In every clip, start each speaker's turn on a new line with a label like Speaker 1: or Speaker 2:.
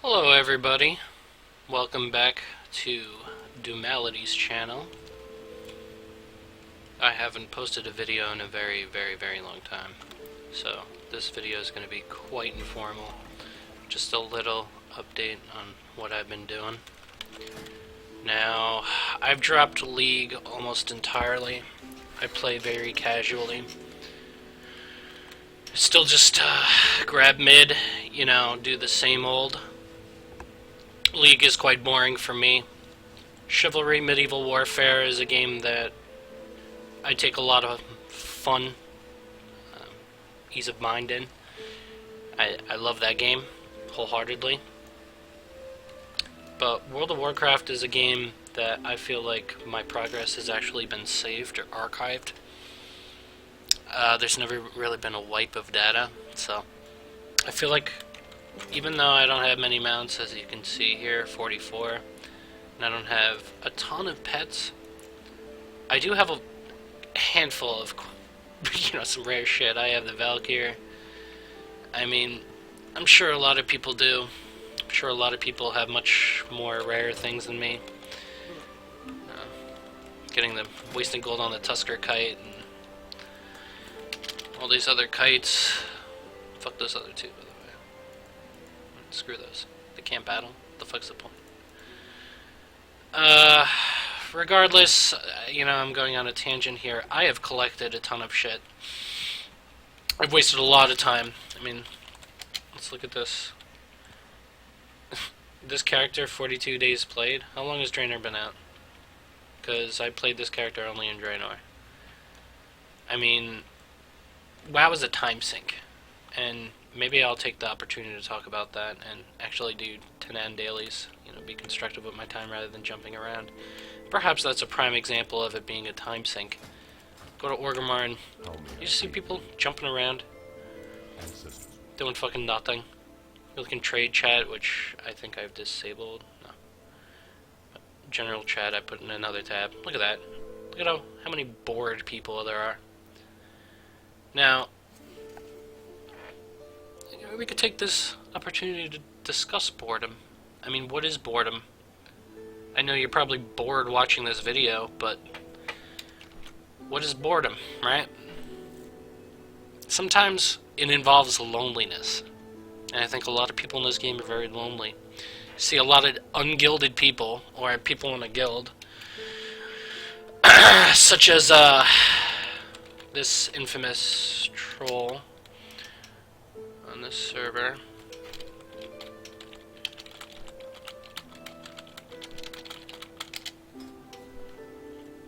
Speaker 1: Hello everybody, welcome back to Doomality's channel. I haven't posted a video in a very long time, so this video is going to be quite informal. Just a little update on what I've been doing. Now, I've dropped League almost entirely. I play very casually. Still just grab mid, do the same old. League is quite boring for me. Chivalry Medieval Warfare is a game that I take a lot of fun, ease of mind in. I love that game wholeheartedly. But World of Warcraft is a game that I feel like my progress has actually been saved or archived. There's never really been a wipe of data, so I feel like even though I don't have many mounts, as you can see here, 44, and I don't have a ton of pets, I do have a handful of, some rare shit. I have the Valkyr. I mean, I'm sure a lot of people do. I'm sure a lot of people have much more rare things than me. Getting the wasting gold on the Tusker kite, and all these other kites. Fuck those other two, by the way. Screw those. They can't battle. The fuck's the point? Regardless, I'm going on a tangent here. I have collected a ton of shit. I've wasted a lot of time. I mean, let's look at this. This character, 42 days played. How long has Draenor been out? Because I played this character only in Draenor. I mean, WoW is a time sink. And maybe I'll take the opportunity to talk about that and actually do 10 dailies, be constructive with my time rather than jumping around. Perhaps that's a prime example of it being a time sink. Go to Orgrimmar and you see people jumping around, doing fucking nothing. You can trade chat, which I think I've disabled. No. General chat I put in another tab. Look at that. Look at how many bored people there are. Now, we could take this opportunity to discuss boredom. I mean, what is boredom? I know you're probably bored watching this video, but what is boredom, right? Sometimes it involves loneliness, and I think a lot of people in this game are very lonely. You see a lot of ungilded people, or people in a guild, such as this infamous troll on this server.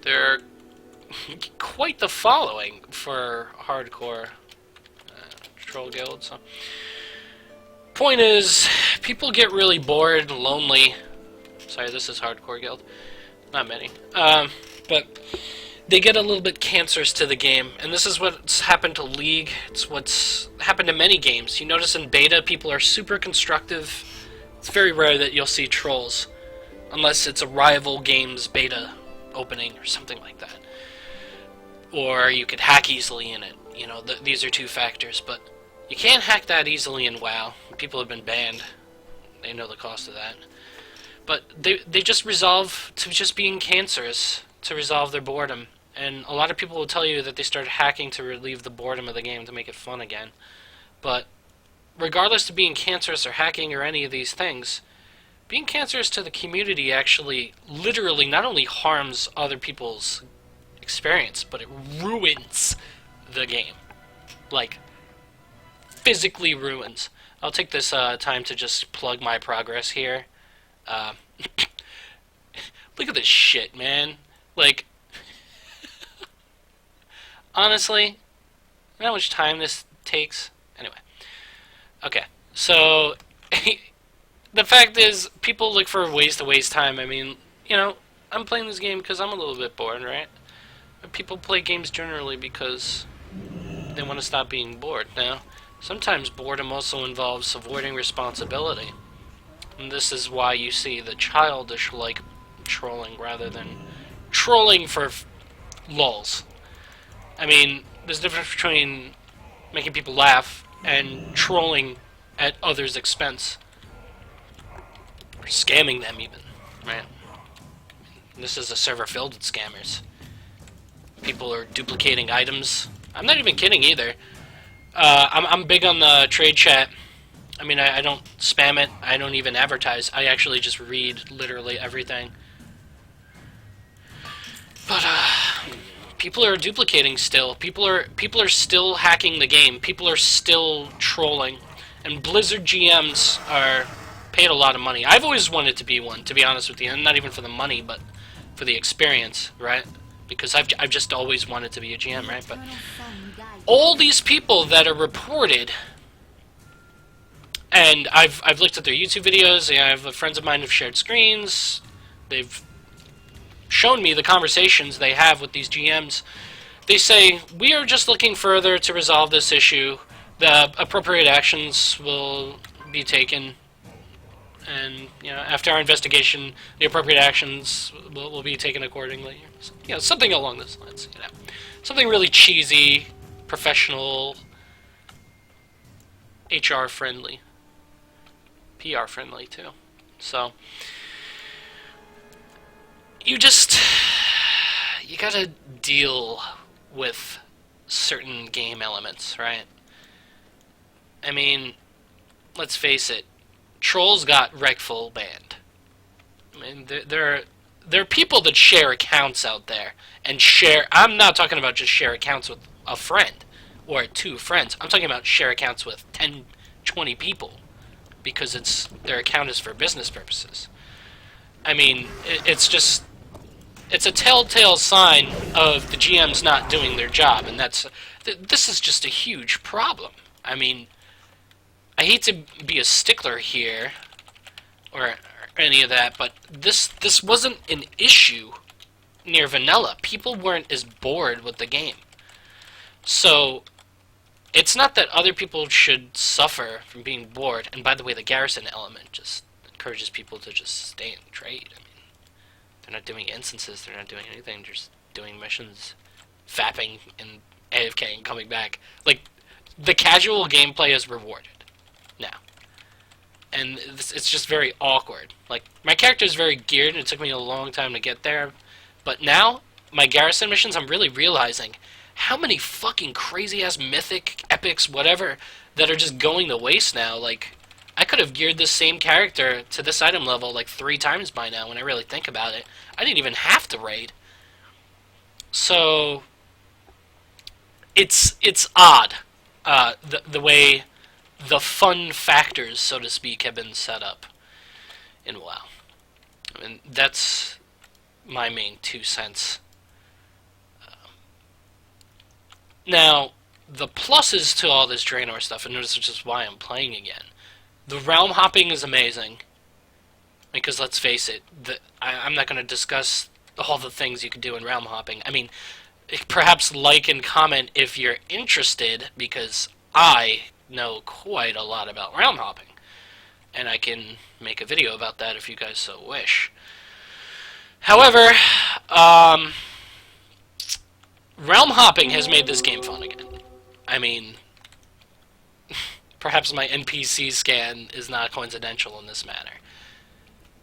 Speaker 1: They're quite the following for hardcore troll guilds. So. Point is, people get really bored and lonely. Sorry, this is hardcore guild. Not many. But they get a little bit cancerous to the game, and this is what's happened to League. It's what's happened to many games. You notice in beta, people are super constructive. It's very rare that you'll see trolls, unless it's a rival game's beta opening or something like that. Or you could hack easily in it. These are two factors, but you can't hack that easily in WoW. People have been banned. They know the cost of that. But they just resolve to just being cancerous to resolve their boredom. And a lot of people will tell you that they started hacking to relieve the boredom of the game to make it fun again. But regardless of being cancerous or hacking or any of these things, being cancerous to the community actually literally not only harms other people's experience, but it ruins the game. Like, physically ruins. I'll take this time to just plug my progress here. Look at this shit, man. Like, honestly, you know how much time this takes? Anyway. Okay, so the fact is, people look for ways to waste time. I mean, I'm playing this game because I'm a little bit bored, right? But people play games generally because they want to stop being bored. Now, sometimes boredom also involves avoiding responsibility. And this is why you see the childish, trolling rather than trolling for lulz. I mean, there's a difference between making people laugh and trolling at others' expense. scamming them even, right? This is a server filled with scammers. People are duplicating items. I'm not even kidding either. I'm big on the trade chat. I mean, I don't spam it. I don't even advertise. I actually just read literally everything. But people are duplicating still. People are still hacking the game. People are still trolling, and Blizzard GMs are paid a lot of money. I've always wanted to be one, to be honest with you, and not even for the money, but for the experience, right? Because I've just always wanted to be a GM, right? But all these people that are reported, and I've looked at their YouTube videos, and I have friends of mine who've shared screens. They've shown me the conversations they have with these GMs. They say, we are just looking further to resolve this issue. The appropriate actions will be taken. And, you know, after our investigation, the appropriate actions will be taken accordingly. So, you know, something along those lines, you know. Something really cheesy, professional, HR-friendly. PR-friendly, too. So, you gotta deal with certain game elements, right? I mean, let's face it, trolls got Regful banned. I mean, there are people that share accounts out there, and I'm not talking about just share accounts with a friend, or 2 friends. I'm talking about share accounts with 10, 20 people, because their account is for business purposes. I mean, it's a telltale sign of the GMs not doing their job, and this is just a huge problem. I mean, I hate to be a stickler here, or any of that, but this wasn't an issue near vanilla. People weren't as bored with the game. So, it's not that other people should suffer from being bored, and by the way, the garrison element just encourages people to just stay and trade. I mean, they're not doing instances, they're not doing anything, they're just doing missions, fapping and AFK and coming back. Like, the casual gameplay is rewarded now. And it's just very awkward. Like, my character is very geared, and it took me a long time to get there, but now, my garrison missions, I'm really realizing how many fucking crazy-ass mythic, epics, whatever, that are just going to waste now. Like, I could have geared this same character to this item level like 3 times by now when I really think about it. I didn't even have to raid. So, it's odd, the way the fun factors, so to speak, have been set up in WoW. I mean, that's my main 2 cents. Now, the pluses to all this Draenor stuff, and this is just why I'm playing again. The realm hopping is amazing, because let's face it, I'm not going to discuss all the things you can do in realm hopping. I mean, perhaps like and comment if you're interested, because I know quite a lot about realm hopping, and I can make a video about that if you guys so wish. However, realm hopping has made this game fun again. I mean, perhaps my NPC scan is not coincidental in this manner.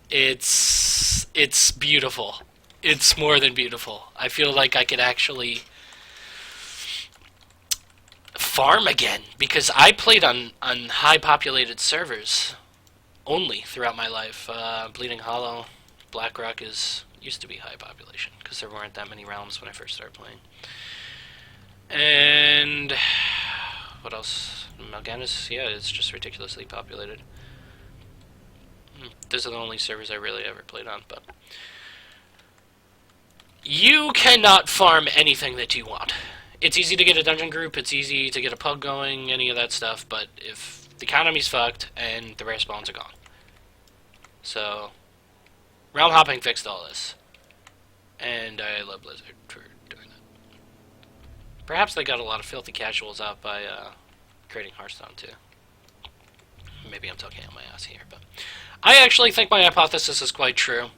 Speaker 1: It's beautiful. It's more than beautiful. I feel like I could actually farm again, because I played on high populated servers only throughout my life. Bleeding Hollow, Blackrock used to be high population, because there weren't that many realms when I first started playing. And what else? Mal'Ganis, yeah, it's just ridiculously populated. Those are the only servers I really ever played on, but you cannot farm anything that you want. It's easy to get a dungeon group, it's easy to get a pub going, any of that stuff, but if the economy's fucked and the rare spawns are gone. So, realm hopping fixed all this. And I love Blizzard for doing that. Perhaps they got a lot of filthy casuals out by creating Hearthstone too. Maybe I'm talking out my ass here, but I actually think my hypothesis is quite true.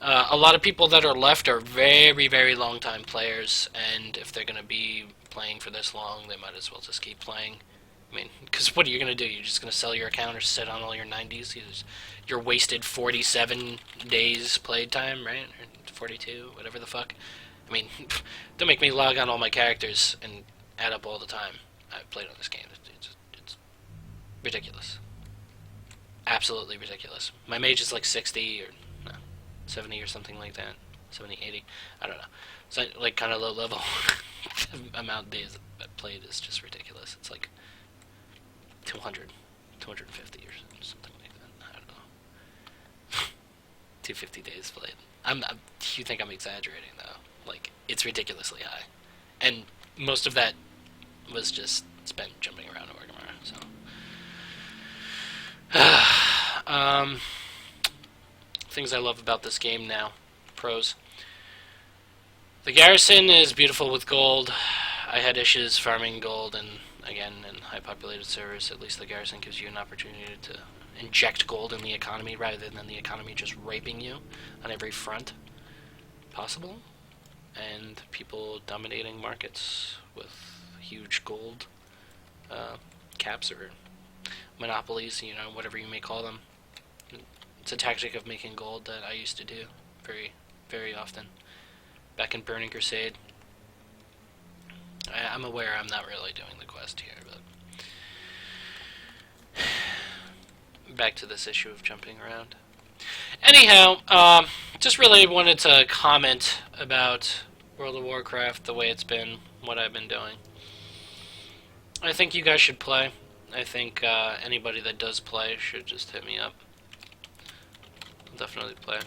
Speaker 1: A lot of people that are left are very, very long-time players, and if they're going to be playing for this long, they might as well just keep playing I mean, because what are you going to do? You're just going to sell your account or sit on all your 90s? Your wasted 47 days playtime, right? Or 42, whatever the fuck. I mean, don't make me log on all my characters and add up all the time I've played on this game. It's ridiculous. Absolutely ridiculous. My mage is like 60 or no, 70 or something like that. 70, 80. I don't know. It's like kind of low level. The amount of days I played is just ridiculous. It's like 200, 250 or something like that. I don't know. 250 days played. You think I'm exaggerating though? Like it's ridiculously high, and most of that was just spent jumping around Orgrimmar. So, things I love about this game now. Pros. The garrison is beautiful with gold. I had issues farming gold, and again, in high-populated servers, at least the garrison gives you an opportunity to inject gold in the economy rather than the economy just raping you on every front possible. And people dominating markets with huge gold caps or monopolies, whatever you may call them. It's a tactic of making gold that I used to do very, very often. Back in Burning Crusade. I'm aware I'm not really doing the quest here, but back to this issue of jumping around. Anyhow, just really wanted to comment about World of Warcraft, the way it's been, what I've been doing. I think you guys should play. I think anybody that does play should just hit me up. I'll definitely play.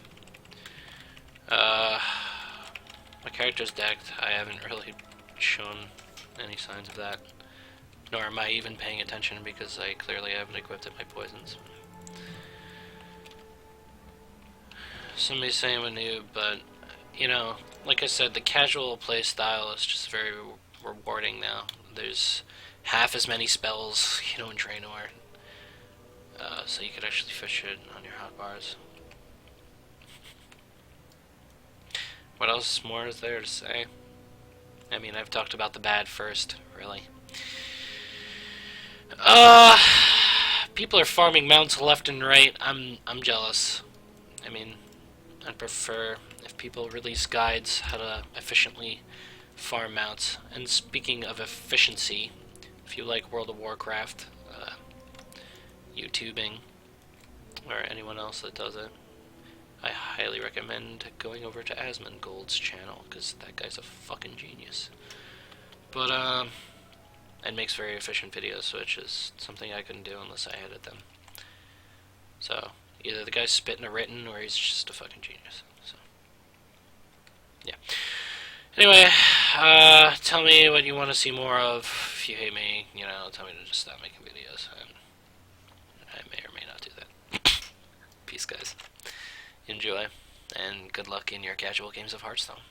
Speaker 1: My character's decked. I haven't really shown any signs of that. Nor am I even paying attention because I clearly haven't equipped my poisons. Somebody's saying I'm a noob, but, like I said, the casual play style is just very rewarding now. There's half as many spells, in Draenor. So you could actually fish it on your hotbars. What else more is there to say? I mean, I've talked about the bad first, really. People are farming mounts left and right. I'm jealous. I mean, I'd prefer if people release guides how to efficiently farm mounts. And speaking of efficiency, if you like World of Warcraft, YouTubing, or anyone else that does it, I highly recommend going over to Asmongold's channel, because that guy's a fucking genius. But, and makes very efficient videos, which is something I couldn't do unless I edit them. So, either the guy's spitting a written, or he's just a fucking genius. So, yeah. Anyway, tell me what you want to see more of. If you hate me, tell me to just stop making videos. And I may or may not do that. Peace, guys. Enjoy, and good luck in your casual games of Hearthstone.